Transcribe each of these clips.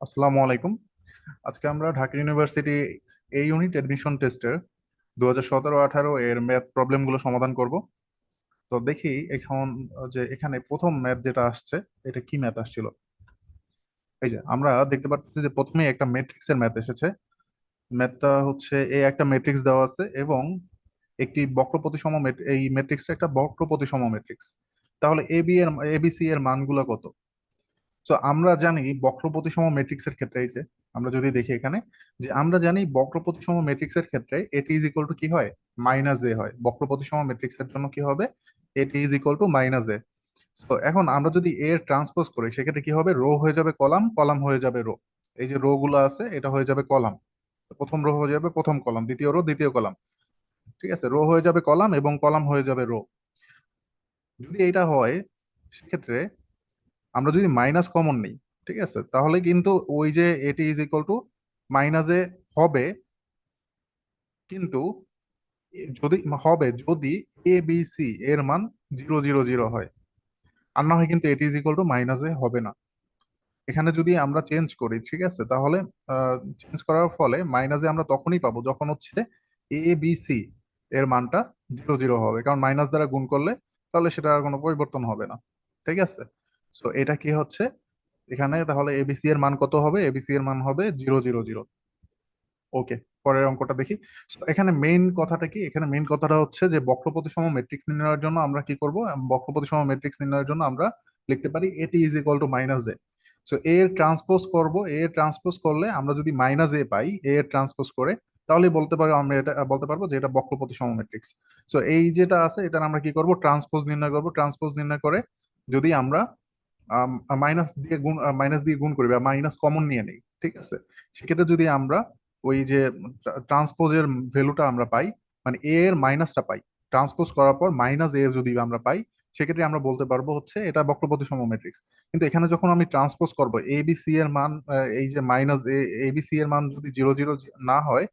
আসসালামু আলাইকুম। আজকে আমরা ঢাকা ইউনিভার্সিটি এই ইউনিট এডমিশন টেস্টের 2017-18 এর ম্যাথ প্রবলেমগুলো সমাধান করব। তো দেখি এখন যে এখানে প্রথম ম্যাথ যেটা আসছে, এটা কি ম্যাথ আসছিল। এই যে আমরা দেখতে পাচ্ছি যে প্রথমেই একটা ম্যাট্রিক্সের ম্যাথ এসেছে। ম্যাথটা হচ্ছে এই একটা ম্যাট্রিক্স দেওয়া আছে এবং একটি বক্র প্রতিসম এই ম্যাট্রিক্সটা একটা বক্র প্রতিসম ম্যাট্রিক্স। তাহলে এবিসি এর মানগুলো কত? তো আমরা জানি বক্র প্রতিসম ম্যাট্রিক্সের ক্ষেত্রে, এই যে আমরা যদি দেখি এখানে, যে আমরা জানি বক্র প্রতিসম ম্যাট্রিক্সের ক্ষেত্রে এটি ইজ ইকুয়াল টু কি হয়, মাইনাস এ হয়। বক্র প্রতিসম ম্যাট্রিক্সের জন্য কি হবে, এটি ইজ ইকুয়াল টু মাইনাস এ। তো এখন আমরা যদি এর ট্রান্সপোজ করি সেক্ষেত্রে কি হবে, রো হয়ে যাবে কলাম, কলাম হয়ে যাবে রো। এই যে রো গুলো আছে এটা হয়ে যাবে কলাম, প্রথম রো হয়ে যাবে প্রথম কলাম, দ্বিতীয় রো দ্বিতীয় কলাম। ঠিক আছে, রো হয়ে যাবে কলাম এবং কলাম হয়ে যাবে রো। যদি এইটা হয় সেক্ষেত্রে আমরা যদি মাইনাস কমন নিই, ঠিক আছে, তাহলে কিন্তু ওই যে এটি ইজ ইকুয়াল টু মাইনাস এ হবে। কিন্তু যদি যদি এ বি সি এর মান 0 0 0 হয়, আর না হয় কিন্তু এটি ইজ ইকুয়াল টু মাইনাস এ হবে না। এখানে যদি আমরা চেঞ্জ করি, ঠিক আছে, তাহলে চেঞ্জ করার ফলে মাইনাসে আমরা তখনই পাবো যখন হচ্ছে এ বি সি এর মানটা 0 0 হবে, কারণ মাইনাস দ্বারা গুণ করলে তাহলে সেটা আর কোনো পরিবর্তন হবে না। ঠিক আছে, তো এটা কি হচ্ছে এখানে, তাহলে এবিসি এর মান কত হবে, এবিসি এর মান হবে 0 0 0। ওকে, পরের অঙ্কটা দেখি। তো এখানে মেইন কথাটা কি, এখানে মেইন কথাটা হচ্ছে যে বক্র প্রতিসম ম্যাট্রিক্স নির্ণয়ের জন্য আমরা কি করব, বক্র প্রতিসম ম্যাট্রিক্স নির্ণয়ের জন্য আমরা লিখতে পারি এটি is equal to minus A. So A এর ট্রান্সপোজ করব, এ এর ট্রান্সপোজ করলে আমরা যদি মাইনাস এ পাই এ এর ট্রান্সপোজ করে, তাহলে বলতে পারবো, আমরা এটা বলতে পারবো যে এটা বক্র প্রতিসম ম্যাট্রিক্স। সো এই যেটা আছে এটার আমরা কি করব, ট্রান্সপোজ নির্ণয় করব। ট্রান্সপোজ নির্ণয় করে যদি আমরা মাইনাস দিয়ে গুণ করি বা মাইনাস কমন নিয়ে নিই, ঠিক আছে, সেক্ষেত্রে যদি আমরা ওই যে ট্রান্সপোজের ভ্যালুটা আমরা পাই, মানে এ এর মাইনাসটা পাই, ট্রান্সপোজ করার পর মাইনাস এ যদি আমরা পাই, সেক্ষেত্রে আমরা বলতে পারবো হচ্ছে এটা বক্রপ্রতিসম ম্যাট্রিক্স। কিন্তু এখানে যখন আমি ট্রান্সপোজ করব এ বি সি এর মান, এই যে মাইনাস এ বি সি এর মান যদি 0 0 না হয়,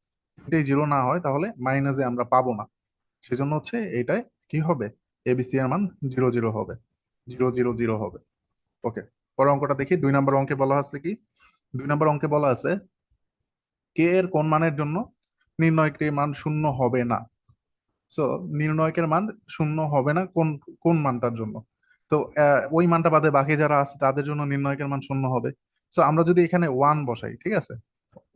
এটাই 0 না হয়, তাহলে মাইনাসে আমরা পাবো না। সেজন্য হচ্ছে এটাই কি হবে, এবিসি এর মান 0 0 হবে, 0 0 0 হবে। ওকে, পরের অঙ্কটা দেখি। 2 নম্বর অঙ্কে বলা আছে কি, 2 নম্বর অঙ্কে বলা আছে কে এর কোন মানের জন্য নির্ণয়কের মান শূন্য হবে না। সো নির্ণয়কের মান শূন্য হবে না কোন কোন মানটার জন্য। তো ওই মানটা বাদে বাকি যারা আছে তাদের জন্য নির্ণয়কের মান শূন্য হবে। সো আমরা যদি এখানে ওয়ান বসাই, ঠিক আছে,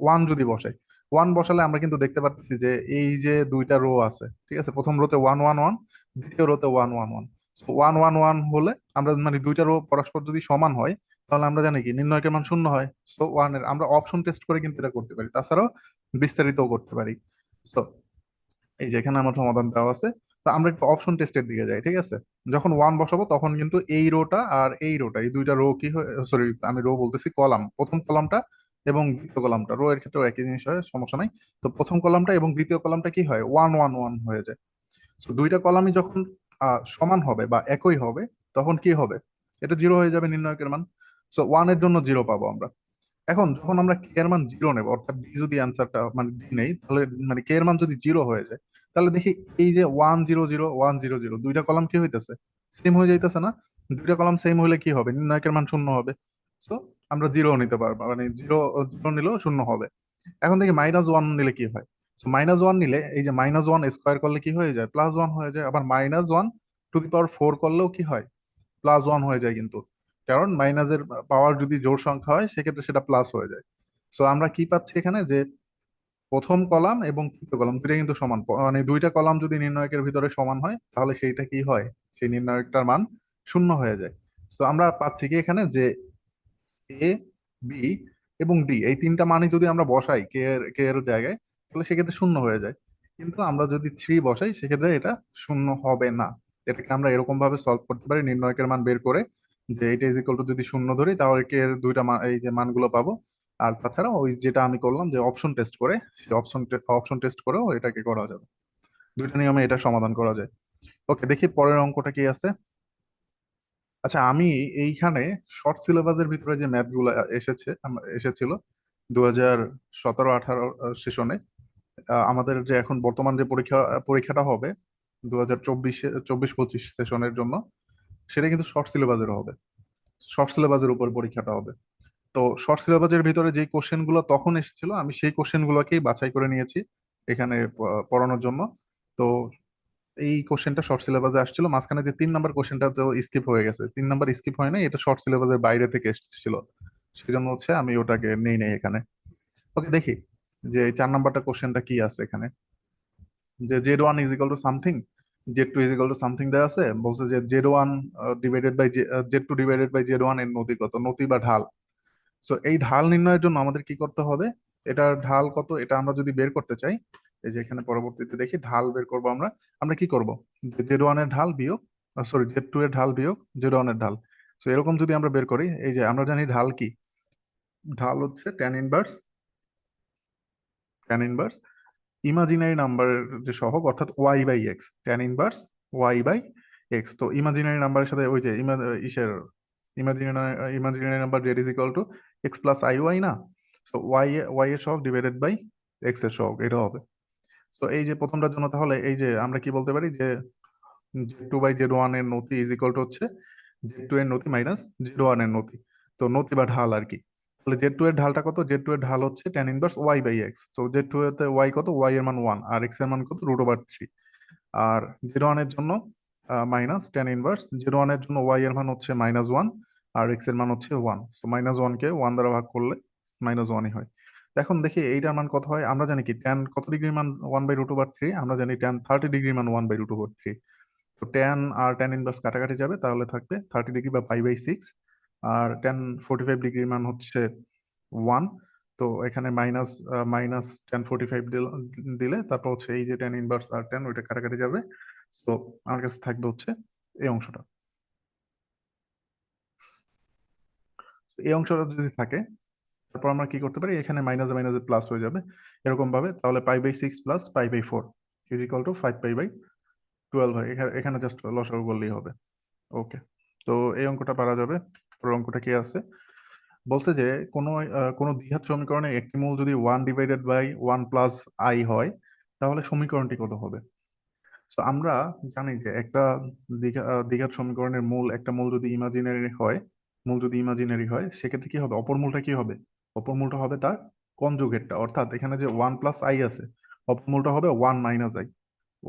ওয়ান যদি বসাই, ওয়ান বসালে আমরা কিন্তু দেখতে পাচ্ছি যে এই যে দুইটা রো আছে, ঠিক আছে, প্রথম রোতে 1 1 1, দ্বিতীয় রোতে 1 1 1। ওয়ান ওয়ান ওয়ান হলে আমরা মানে দুইটা রো পরস্পর যদি সমান হয়, তাহলে আমরা জানি কি নির্ণয়কের মান শূন্য হয়। সো ওয়ানের আমরা অপশন টেস্ট করে কিন্তু এটা করতে পারি, তাছাড়াও বিস্তারিতও করতে পারি। সো এই যে এখানে আমার সমাধান দেওয়া আছে। তো আমরা একটু অপশন টেস্টের দিকে যাই, ঠিক আছে। যখন ওয়ান বসাবো তখন কিন্তু এই রোটা আর এই রোটা, এই দুইটা রো কি হয়, সরি আমি রো বলতেছি, কলাম, প্রথম কলামটা এবং দ্বিতীয় কলামটা, রো এর ক্ষেত্রেও একই জিনিস হয়, সমস্যা নাই। তো প্রথম কলামটা এবং দ্বিতীয় কলামটা কি হয়, 1 1 1 হয়ে যায়। তো দুইটা কলামই যখন সমান হবে বা একই হবে, তখন কি হবে, এটা জিরো হয়ে যাবে নির্ণয়কের মান। সো ওয়ান এর জন্য জিরো পাবো আমরা। এখন যখন আমরা কে এর মান জিরো নেবো, অর্থাৎ ডি যদি অ্যান্সারটা মানে ডি নেই, তাহলে মানে কে এর মান যদি জিরো হয়ে যায়, তাহলে দেখি এই যে 1 0 0 1 0 0 দুইটা কলাম কি হইতেছে, সেম হয়ে যাইতেছে না। দুইটা কলাম সেম হলে কি হবে, নির্ণায়কের মান শূন্য হবে। সো আমরা জিরো নিতে পারবো, মানে জিরো জিরো নিলেও শূন্য হবে। এখন দেখি মাইনাস ওয়ান নিলে কি হয়। মাইনাস ওয়ান নিলে এই যে মাইনাস ওয়ান স্কোয়ার করলে কি হয়ে যায়, প্লাস ওয়ান হয়ে যায়। আবার -1 টু দি পাওয়ার 4 করলেও কি হয়, প্লাস ওয়ান হয়ে যায় কিন্তু, কারণ মাইনাসের পাওয়ার যদি জোড় সংখ্যা হয় সেক্ষেত্রে সেটা প্লাস হয়ে যায়। সো আমরা কি পাচ্ছি এখানে, যে প্রথম কলাম এবং তৃতীয় কলাম দুইটা কিন্তু সমান, মানে দুইটা কলাম যদি নির্ণায়কের ভিতরে সমান হয় তাহলে সেইটা কি হয়, সেই নির্ণায়কটার মান শূন্য হয়ে যায়। সো আমরা পাচ্ছি কি এখানে, যে এ, বি এবং ডি এই তিনটা মানই যদি আমরা বসাই কে এর জায়গায়, তাহলে সেক্ষেত্রে শূন্য হয়ে যায়। কিন্তু আমরা যদি থ্রি বসাই সেক্ষেত্রে এটা শূন্য হবে না। এটাকে আমরা এরকম ভাবে সলভ করতে পারি, নির্ণয়কের মান বের করে, যে এটা ইজ ইকুয়াল টু যদি শূন্য ধরি তাহলে কে এর দুইটা মান, এই যে মানগুলো পাবো। আর তাছাড়া ওই যেটা আমি করলাম যে অপশন টেস্ট করে, সেই অপশন টেস্ট করেও এটাকে করা যাবে। দুইটা নিয়মে এটা সমাধান করা যায়। ওকে, দেখি পরের অঙ্কটা কি আছে। আচ্ছা, আমি এইখানে শর্ট সিলেবাসের ভিতরে যে ম্যাথ গুলো এসেছিল 2017-18 সেশনে, আমাদের যে এখন বর্তমান যে পরীক্ষাটা হবে 2024-25 সেশনের জন্য, সেটা কিন্তু শর্ট সিলেবাসের হবে, শর্ট সিলেবাসের উপর পরীক্ষাটা হবে। তো তো শর্ট সিলেবাসের ভিতরে যে কোশ্চেন গুলো তখন এসেছিল আমি সেই কোশ্চেন গুলোকেই বাছাই করে নিয়েছি এখানে পড়ানোর জন্য। তো এই কোশ্চেনটা শর্ট সিলেবাসে আসছিল, মাঝখানে যে 3 নাম্বার কোশ্চেনটা তো স্কিপ হয়ে গেছে, 3 নাম্বার স্কিপ হয় না, এটা শর্ট সিলেবাসের বাইরে থেকে এসেছিল, সেই জন্য হচ্ছে আমি ওটাকে নেই নেই এখানে। ওকে, দেখি যে 4 নাম্বারটা কোশ্চেনটা কি আছে এখানে। যে z one is equal to something, z two is equal to something দেওয়া আছে, বলছে যে z one divided by z two divided by z one এর নতি কত, নতি বা ঢাল। সো এই ঢাল নির্ণয়ের জন্য আমাদের কি করতে হবে, এটার ঢাল কত এটা আমরা যদি বের করতে চাই, এই যে এখানে পরবর্তীতে দেখি ঢাল বের করব আমরা। আমরা কি করব, জেড ওয়ান এর ঢাল বিয়োগ, সরি জেড টু এর ঢাল বিয়োগ জেড ওয়ান এর ঢাল। সো এরকম যদি আমরা বের করি, এই যে আমরা জানি ঢাল কি, ঢাল হচ্ছে ট্যান ইনভার্স ইমাজিনারি নাম্বারের যে সহগ, অর্থাৎ y by x, tan inverse y by x. তো ইমাজিনারি নাম্বারের সাথে ওই যে ইসের imaginary imaginary number z is equal to x plus i y না। সো ওয়াই এর সহগ ডিভাইডেড বাই এক্স এর সহগ, এটা হবে। তো এই যে প্রথমটার জন্য তাহলে এই যে আমরা কি বলতে পারি যে z two by z one এর নতি ইজ ইকুয়াল টু হচ্ছে জেড টু এর নতি মাইনাস জেড ওয়ান এর নতি। তো নতি বা ঢাল আর কি। তাহলে জেড টু এর ঢালটা কত, জেড টু এর ঢাল হচ্ছে tan inverse y by x. তো জেড টু এতে ওয়াই কত, ওয়াই এর মান 1 আর এক্স এর মান কত √3। আর জিরো ওয়ানের জন্য মাইনাস ট্যান ইনভার্স জিরো ওয়ানের জন্য ওয়াই এর মান হচ্ছে -1 আর এক্স এর মান হচ্ছে 1। সো -1 কে 1 দ্বারা ভাগ করলে -1ই হয়। তো এখন দেখি এইটার মান কত হয়, আমরা জানি কি ট্যান কত ডিগ্রির মান 1/√3, আমরা জানি ট্যান 30 ডিগ্রির মান 1/√3। তো ট্যান আর ট্যান ইনভার্স কাটাকাটি যাবে, তাহলে থাকবে 30 ডিগ্রি বা π/6। আর ট্যান 45 ডিগ্রির মান হচ্ছে 1। তো এখানে মাইনাস মাইনাস ট্যান 45 দিলে তারপর হচ্ছে এই যে ট্যান ইনভার্স আর ট্যান ওইটা কাটাকাটি যাবে। তো আমার কাছে থাকবে হচ্ছে এই অংশটা। এই অংশটা যদি থাকে তারপর আমরা কি করতে পারি, এখানে মাইনাসে মাইনাসে প্লাস হয়ে যাবে এরকম ভাবে, তাহলে π/6 প্লাস π/4 ইজ ইকুয়াল টু 5π/12 হয়। এখানে এখানে জাস্ট লসাগু করলেই হবে। ওকে, তো এই অঙ্কটা পারা যাবে। পরের অঙ্কটা কি আছে, বলছে যে কোনো কোনো দ্বিঘাত সমীকরণে একটি মূল যদি 1/1 প্লাস আই হয় তাহলে সমীকরণটি কত হবে। তো আমরা জানি যে একটা দ্বিঘাত সমীকরণের মূল, একটা মূল যদি ইমাজিনারি হয়, সেক্ষেত্রে কি হবে, অপর মূলটা কি হবে, অপর মূলটা হবে তার কনজুগেটটা, অর্থাৎ এখানে যে 1 প্লাস আই আছে, অপর মূলটা হবে 1 - আই,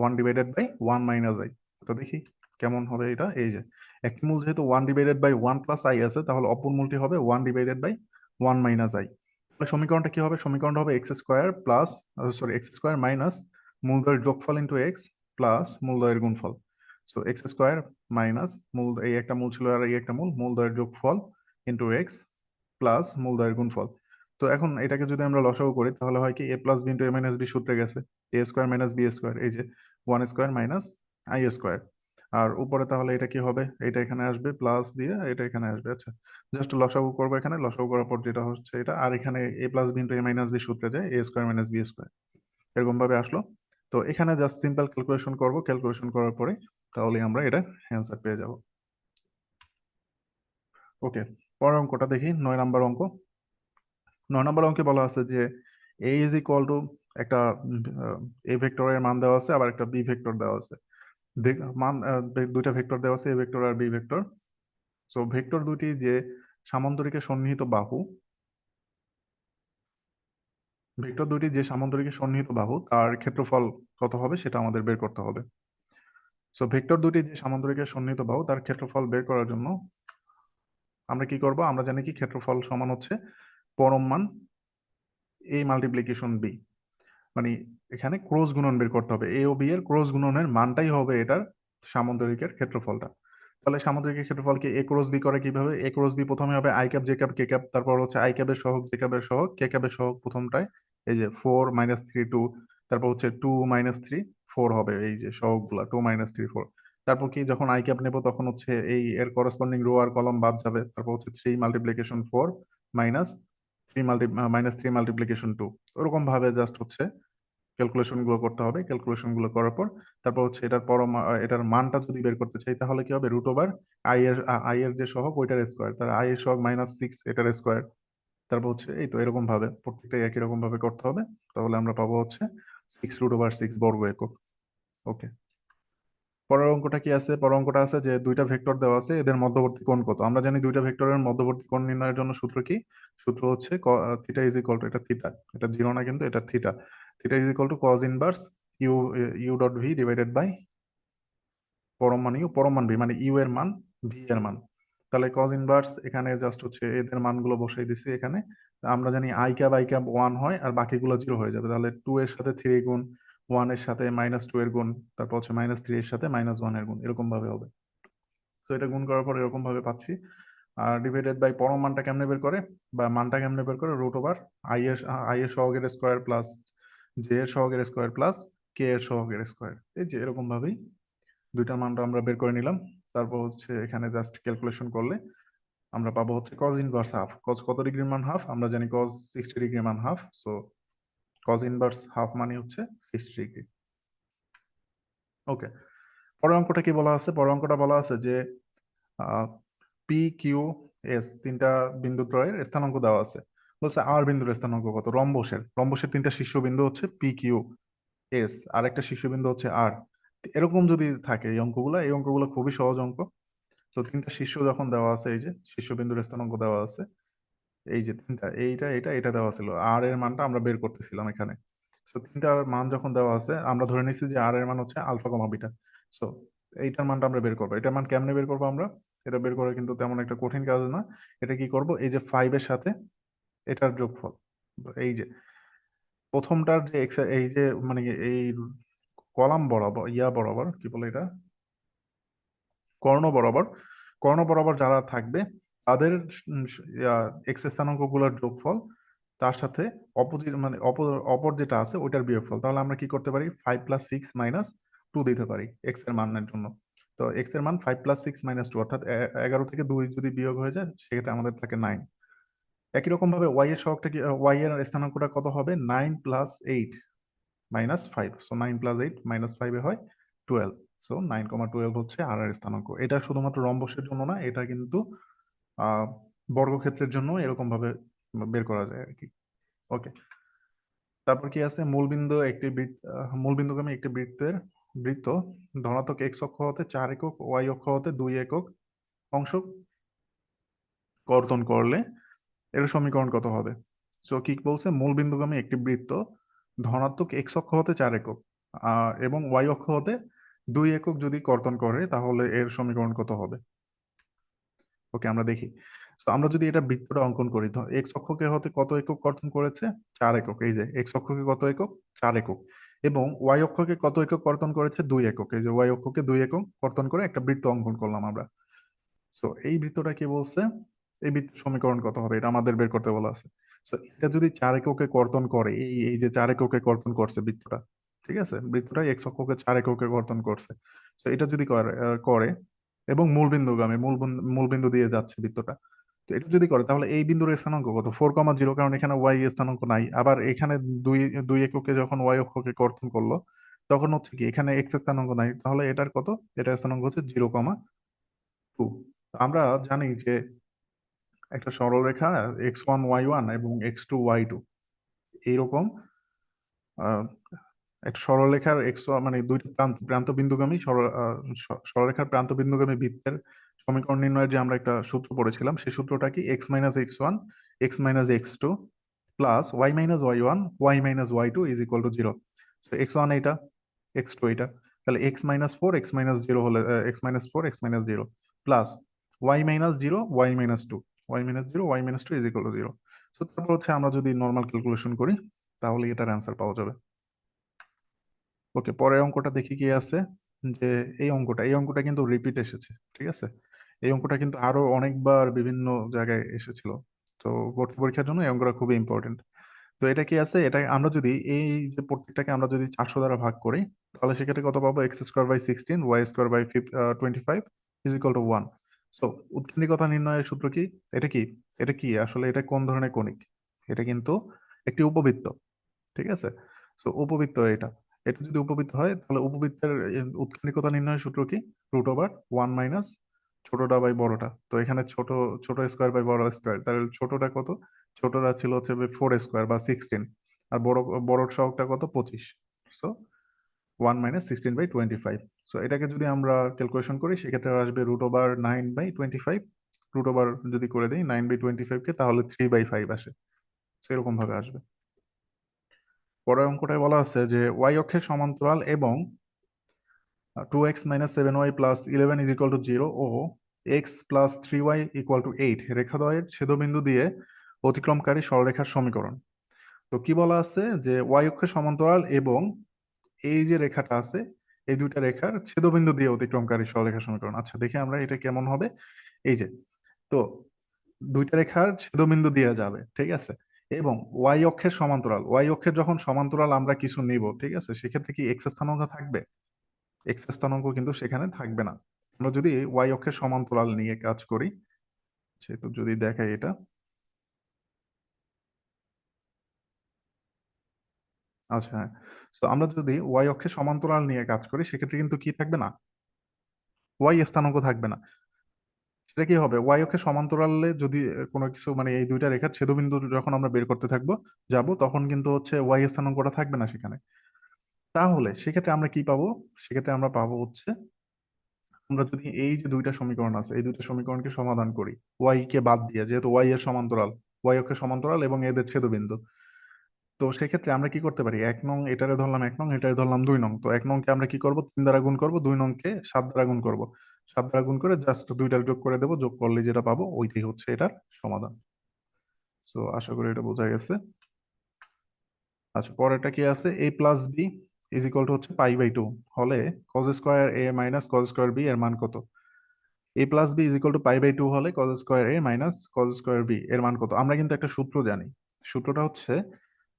1/1 - আই। তো দেখি কেমন হবে এটা, এই যে একটি মূল যেহেতু 1/1 প্লাস আই আছে, তাহলে অপর মূলটি হবে 1/1 - আই। সমীকরণটা কি হবে, সমীকরণটা হবে x square plus, sorry x square minus মূলদ্বয়ের যোগফল ইন্টু এক্স প্লাস মূলদ্বয়ের গুণফল। সো এক্স স্কোয়ার মাইনাস মূল, এই একটা মূল ছিল আর এই একটা মূল, মূলদ্বয়ের যোগফল ইন্টু এক্স প্লাস মূলদ্বয়ের গুণফল। তো এখন এটাকে যদি আমরা লসাগু করি তাহলে হয় কি, a+b * a - b সূত্রে গেছে, a² - b², এই যে 1² মাইনাস i²। আর উপরে তাহলে এটা কি হবে, এটা এখানে আসবে প্লাস দিয়ে, এটা এখানে আসবে। আচ্ছা, জাস্ট লসাগু করবো এখানে, লসাগু করার পর যেটা হচ্ছে এটা, আর এখানে a+b * a - b সূত্রে যায় a² - b², এরকম ভাবে আসলো। তো এখানে জাস্ট সিম্পল ক্যালকুলেশন করব, ক্যালকুলেশন করার পরে তাহলে আমরা এটা অ্যান্সার পেয়ে যাব। ওকে, পরের অঙ্কটা দেখি, 9 নাম্বার অঙ্ক। 9 নাম্বার অঙ্কে বলা আছে যে এ ইজ ইকুয়াল টু একটা এ ভেক্টরের মান দেওয়া আছে, আবার একটা বি ভেক্টর দেওয়া আছে। মান দুইটা ভেক্টর দেওয়া আছে, এ ভেক্টর আর বি ভেক্টর। সো ভেক্টর দুটি যে সামান্তরিকে সন্নিহিত বাহু, তার ক্ষেত্রফল কত হবে সেটা আমাদের বের করতে হবে। সো ভেক্টর দুটি যে সামান্তরিকে সন্নিহিত বাহু তার ক্ষেত্রফল বের করার জন্য আমরা কি করব, আমরা জানি কি ক্ষেত্রফল সমান হচ্ছে পরম মান এ মাল্টিপ্লিকেশন বি, মানে এখানে ক্রস গুণন বের করতে হবে, এ ও বি এর ক্রস গুণনের মানটাই হবে এটার সামান্তরিকের ক্ষেত্রফলটা। তাহলে সামান্তরিকের ক্ষেত্রফলকে এ ক্রস বি করে কিভাবে, এ ক্রস বি প্রথমে হবে I cap J cap K cap, তারপর হচ্ছে আই ক্যাপের সহগ জে ক্যাপের সহগ কে ক্যাপের সহগ প্রথমটায়, এই যে 4 - 3 2, তারপর হচ্ছে 2 - 3 4 হবে, এই যে সহগগুলা 2 - 3 4। তারপর কি যখন আই ক্যাপ নেবো তখন হচ্ছে এই এর করসপন্ডিং রো আর কলম বাদ যাবে, তারপর হচ্ছে 3 * 4 -3 - 3 * 2, ওরকম ভাবে জাস্ট হচ্ছে ক্যালকুলেশন গুলো করতে হবে। ক্যালকুলেশন গুলো করার পর তারপর হচ্ছে এটার মানটা যদি বের করতে চাই তাহলে কি হবে, √ওভার আই এর যে সহগ ওইটার স্কোয়ার, তার আই এর সহগ -6 এটার স্কোয়ার। তারপর হচ্ছে এই তো এরকম ভাবে প্রত্যেকটাই একই রকম ভাবে করতে হবে, তাহলে আমরা পাবো হচ্ছে 6 √/6 বর্গ একক। ওকে, পরের অঙ্কটা কি আছে? পরের অঙ্কটা আছে যে দুইটা ভেক্টর দেওয়া আছে, এদের মধ্যবর্তী কোণ কত। আমরা জানি দুইটা ভেক্টরের মধ্যবর্তী কোণ নির্ণয়ের জন্য সূত্র কি? সূত্র হচ্ছে থিটা ইজ ইকুয়াল টু, এটা থিটা, এটা জিরো না কিন্তু, এটা theta. Theta is equal to cos inverse u u dot v divided by পরম মান ইউ, পরম মান ভি, মানে ইউ এর মান ভি এর মান। তাহলে কজ ইনভার্স এখানে জাস্ট হচ্ছে এদের মানগুলো বসাই দিচ্ছি এখানে। আমরা জানি I cap I cap one হয় আর বাকিগুলো জিরো হয়ে যাবে। তাহলে টু এর সাথে থ্রি গুণ, ওয়ান এর সাথে মাইনাস টু এর গুণ, তারপর হচ্ছে মাইনাস থ্রি এর সাথে মাইনাস ওয়ান এর গুণ, এরকম ভাবে হবে। সো এটা গুণ করার পর এরকম ভাবে পাচ্ছি। আর ডিভাইডেড বাই পরম মানটা কেমনে বের করে, বা মানটা কেমনে বের করে, রুট ওভার আই এর সহগের স্কোয়ার প্লাস জে এর সহগের স্কোয়ার প্লাস কে এর সহগের স্কোয়ার। এই যে এরকম ভাবেই দুইটার মানটা আমরা বের করে নিলাম। তারপর হচ্ছে এখানে জাস্ট ক্যালকুলেশন করলে আমরা পাবো হচ্ছে কজ ইনভার্স হাফ। কজ কত ডিগ্রির মান হাফ? আমরা জানি কজ 60 ডিগ্রির মান half. So cos inverse half মানে হচ্ছে 60 ডিগ্রি। ওকে, পরের অঙ্কটা কি বলা আছে? পরের অঙ্কটা বলা আছে যে পি কিউ এস তিনটা বিন্দুত্রয়ের স্থানাঙ্ক দেওয়া আছে। বলছে আর বিন্দুর স্থানাঙ্ক কত? রম্বসের, রম্বসের তিনটা শীর্ষবিন্দু হচ্ছে পি কিউ এস, আর একটা শীর্ষবিন্দু হচ্ছে আর। এরকম যদি থাকে এই অঙ্কগুলো, এই অঙ্কগুলো খুবই সহজ অঙ্ক। তো তিনটা শীর্ষ যখন দেওয়া আছে, এই যে শীর্ষবিন্দুর স্থানাঙ্ক দেওয়া আছে, এই যে তিনটা, এইটা এটা এটা দেওয়া ছিল, আর এর মানটা আমরা বের করতেছিলাম এখানে। সো তিনটার মান যখন দেওয়া আছে, আমরা ধরে নিচ্ছি যে আর এর মান হচ্ছে আলফা কমা বিটা। সো এইটার মানটা আমরা বের করবো। এটার মান কেমনে বের করবো আমরা? এটা বের করে কিন্তু তেমন একটা কঠিন কাজ না। এটা কি করব, এই যে ফাইভ এর সাথে এটার যোগফল, এই যে প্রথমটার যে এই যে মানে এই কলাম বরাবর, বরাবর কি বলে এটা, কর্ণ বরাবর, কর্ণ বরাবর যারা থাকবে তাদের এক্স স্থানাঙ্কগুলোর যোগফল, তার সাথে অপোজিট মানে অপর যেটা আছে ওইটার বিয়োগফল। তাহলে আমরা কি করতে পারি? 5 + 6 - 2 দিতে পারি এক্স এর মানের জন্য। তো এক্স এর মান 5 + 6 - 2, অর্থাৎ 11 থেকে 2 যদি বিয়োগ হয়ে যায় সেক্ষেত্রে আমাদের থাকে 9। একই রকম ভাবে ওয়াই এর সহগটা কি, ওয়াই এর স্থানাঙ্কটা কত হবে? 9 + 8 - 5। সো 9 + 8 - 5 এ হয় 12। সো 9, 12 হচ্ছে আর এর স্থানাঙ্ক। এটা শুধুমাত্র রম্বসের জন্য না, এটা কিন্তু আহ বর্গক্ষেত্রের জন্য এরকম ভাবে বের করা যায় আর কি। ওকে, তারপর কি আছে? মূলবিন্দু একটি মূলবিন্দুগামী একটি বৃত্ত ধনাত্মক এক্স অক্ষ হতে 4 একক, ওয়াই অক্ষ হতে 2 একক অংশ কর্তন করলে এর সমীকরণ কত হবে? সো কি বলছে? মূলবিন্দুগামী একটি বৃত্ত ধনাত্মক এক্স অক্ষ হতে 4 একক এবং ওয়াই অক্ষ হতে 2 একক যদি কর্তন করে তাহলে এর সমীকরণ কত হবে? ওকে, আমরা দেখি। তো আমরা যদি এটা বৃত্তটা অঙ্কন করি, এক্স অক্ষকে হতে কত একক কর্তন করেছে? 4 একক। এই যে এক্স অক্ষকে কত একক? 4 একক। এবং ওয়াই অক্ষকে কত একক কর্তন করেছে? 2 একক। এই যে ওয়াই অক্ষকে 2 একক কর্তন করে একটা বৃত্ত অঙ্কন করলাম আমরা। তো এই বৃত্তটা কি বলছে? এই বৃত্তের সমীকরণ কত হবে এটা আমাদের বের করতে বলা আছে। তো এটা যদি 4 এককে কর্তন করে, এই এই যে 4 এককে কর্তন করছে বৃত্তটা, ঠিক আছে, বৃত্তটা এক্স অক্ষকে 4 এককে কর্তন করছে। তো এটা যদি করে এবং মূলবিন্দুগামী, মূলবিন্দু দিয়ে যাচ্ছে বৃত্তটা, তো এটা যদি করে তাহলে এই বিন্দুর স্থানাঙ্ক কত? 4, 0, কারণ এখানে ওয়াই স্থানাঙ্ক নাই। আবার এখানে দুই দুই এককে যখন ওয়াই অক্ষকে কর্তন করলো তখন হচ্ছে কি এখানে এক্স স্থানাঙ্ক নাই, তাহলে এটার কত? এটার স্থানাঙ্ক হচ্ছে 0, 2। আমরা জানি যে একটা সরলরেখা x1, y1 এবং x2, y2 এইরকম আহ, একটা সরলরেখার মানে দুইটা প্রান্ত প্রান্ত বিন্দুগামী সরলরেখার প্রান্ত বিন্দুগামী বৃত্তের সমীকরণ নির্ণয়ের যে আমরা একটা সূত্র পড়েছিলাম, সেই সূত্রটা কি? x - x1 x - x2 plus y - y1 y - y2 is equal two 0। x1 এইটা, x2 এইটা, তাহলে x - 4 x - 0 হলে x - 4 x - 0 plus y - 0 y - 2 y - 0 y - 2 is equal two 0। So তারপর হচ্ছে আমরা যদি নর্মাল ক্যালকুলেশন করি তাহলে এটার অ্যান্সার পাওয়া যাবে। ওকে, পরের অঙ্কটা দেখি কি আছে। যে এই অঙ্কটা কিন্তু রিপিট এসেছে, ঠিক আছে। এই অঙ্কটা কিন্তু আরো অনেকবার বিভিন্ন জায়গায় এসেছিল। তো ভর্তি পরীক্ষার জন্য এই অঙ্কটা খুবই ইম্পর্টেন্ট। তো এটা কি আছে, এটা আমরা যদি এই যে প্রত্যেকটাকে আমরা যদি 400 দ্বারা ভাগ করি তাহলে সেক্ষেত্রে কত পাবো? x² / 16 y² / 25 is equal to 1। So উৎকেন্দ্রিকতা নির্ণয়ের সূত্র কি? এটা কি, এটা কি আসলে, এটা কোন ধরনের কণিক? এটা কিন্তু একটি উপবৃত্ত, ঠিক আছে। সো উপবৃত্ত এটা, এটা যদি উপবৃত্ত হয় তাহলে উপবৃত্তের উৎকেন্দ্রিকতা নির্ণয়ের সূত্র কি? √1 মাইনাস ছোটটা বাই বড়টা। তো এখানে ছোট ছোট স্কোয়ার বাই বড় স্কোয়ার, তাহলে ছোটটা কত? ছোটটা ছিল হচ্ছে 4² বা 16, আর বড় বড় সহগটা কত? 25। সো 1 - 16/25। সো এটাকে যদি আমরা ক্যালকুলেশন করি সেক্ষেত্রে আসবে √9/25। রুট ওভার যদি করে দিই 9/25 কে, তাহলে 3/5 আসে। সেরকম ভাবে আসবে। পরের অঙ্কটায় বলা আছে যে ওয়াই অক্ষের সমান্তরাল এবং 2x - 7y + 11 = 0 ও x + 3y = 8 রেখাদ্বয়ের ছেদবিন্দু দিয়ে অতিক্রমকারী সরলরেখার সমীকরণ। তো কি বলা আছে যে ওয়াই অক্ষের সমান্তরাল এবং এই যে রেখাটা আছে, এই দুইটা রেখার ছেদবিন্দু দিয়ে অতিক্রমকারী সরলরেখার সমীকরণ। আচ্ছা, দেখি আমরা এটা কেমন হবে। এই যে, তো দুইটা রেখার ছেদবিন্দু দিয়ে যাবে, ঠিক আছে, এবং ওয়াই অক্ষের সমান্তরাল। ওয়াই অক্ষের যখন সমান্তরাল আমরা কিছু নিব, ঠিক আছে, সেক্ষেত্রে কি এক্স স্থানাঙ্ক থাকবে? এক্স স্থানাঙ্ক কিন্তু সেখানে থাকবে না। আমরা যদি ওয়াই অক্ষের সমান্তরাল নিয়ে কাজ করি, সেহেতু যদি দেখাই এটা, আচ্ছা হ্যাঁ, তো আমরা যদি ওয়াই অক্ষের সমান্তরাল নিয়ে কাজ করি সেক্ষেত্রে কিন্তু কি থাকবে না, ওয়াই স্থানাঙ্ক থাকবে না। সেটা কি হবে, ওয়াই অক্ষের সমান্তরালে যদি কোনো কিছু মানে এই দুইটা রেখার ছেদবিন্দু যখন আমরা বের করতে থাকবো যাব, তখন কিন্তু হচ্ছে ওয়াই স্থানাঙ্কটা থাকবে না সেখানে। তাহলে সেক্ষেত্রে আমরা কি পাবো? সেক্ষেত্রে আমরা পাবো হচ্ছে, আমরা যদি এই যে দুইটা সমীকরণ আছে এই দুইটা সমীকরণকে সমাধান করি ওয়াই কে বাদ দিয়ে, যেহেতু ওয়াই এর সমান্তরাল, ওয়াই অক্ষের সমান্তরাল এবং এদের ছেদবিন্দু, তো সেক্ষেত্রে আমরা কি করতে পারি, 1 নং এটারে ধরলাম, 1 নং এটারে ধরলাম 2 নং। তো 1 নংকে আমরা কি করব, 3 দ্বারা গুণ করব, 2 নংকে 7 দ্বারা গুণ করব। 7 দ্বারা গুণ করে জাস্ট দুইটার যোগ করে দেবো, যোগ করলে যেটা পাবো ওইটাই হচ্ছে এটার সমাধান। তো আশা করি এটা বোঝা গেছে। আচ্ছা, পরেরটা কি আছে, a + b হচ্ছে π/2 হলে cos² a - cos² b এর মান কত? a + b π/2 হলে cos² a - cos² b এর মান কত? আমরা কিন্তু একটা সূত্র জানি। সূত্রটা হচ্ছে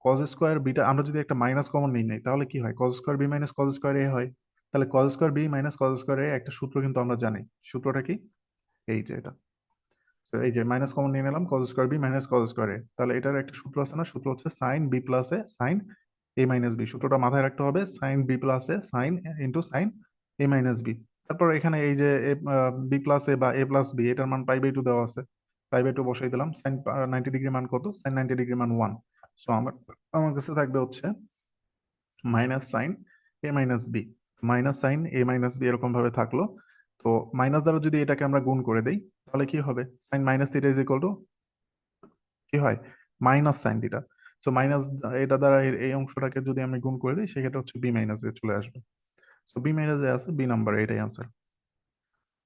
cos²bটা আমরা যদি একটা মাইনাস কমন নিই নেই, তাহলে কি হয়, cos²b - cos²a হয়। তাহলে cos²b - cos²a একটা সূত্র কিন্তু আমরা জানি। সূত্রটা কি? এই যে এটা। তো এই যে মাইনাস কমন নিয়ে নিলাম, cos²b - cos²a, তাহলে এটার একটা সূত্র আছে না, সূত্র হচ্ছে sin b + a sin a - b। সূত্রটা মাথায় রাখতে হবে, sin b + a sin sin a - b। তারপর এখানে এই যে b + a বা a + b এটার মান π/2 দেওয়া আছে, π/2 বসাই দিলাম। sin 90 ডিগ্রি মান কত? sin 90 ডিগ্রি মান 1। সো আমার আমার কাছে থাকবে হচ্ছে minus sine a - b, minus sine a - b এরকম ভাবে থাকলো। তো মাইনাস দ্বারা যদি এটাকে আমরা গুণ করে দেই তাহলে কি হবে, সাইন - θ কি হয়, minus sine theta. So minus, এটা দ্বারা এই অংশটাকে যদি আমি গুণ করে দিই সেক্ষেত্রে হচ্ছে b - a চলে আসবে। সো b - a আছে, বি নাম্বার, এটাই আনসার।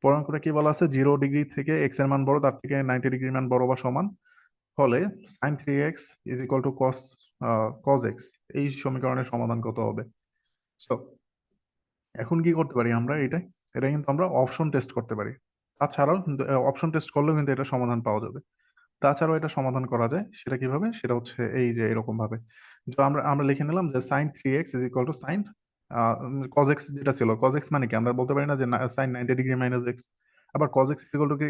পরের অঙ্কটা কি বলা আছে, 0 ডিগ্রি থেকে এক্স এর মান বড়, তার থেকে 90 ডিগ্রি মান বড় বা সমান হলে sin 3x = cos x এই সমীকরণের সমাধান কত হবে? সো এখন কি করতে পারি আমরা, এটা এটা কিন্তু আমরা অপশন টেস্ট করতে পারি। তাছাড়াও অপশন টেস্ট করলেও কিন্তু এটা সমাধান পাওয়া যাবে। তাছাড়াও এটা সমাধান করা যায়, সেটা কিভাবে, সেটা হচ্ছে এই যে এরকম ভাবে। তো আমরা আমরা লিখে নিলাম যে sin 3x = sin cos x, যেটা ছিল cos x মানে কি, আমরা বলতে পারি না যে sin 90 ডিগ্রি - x। আবার cos x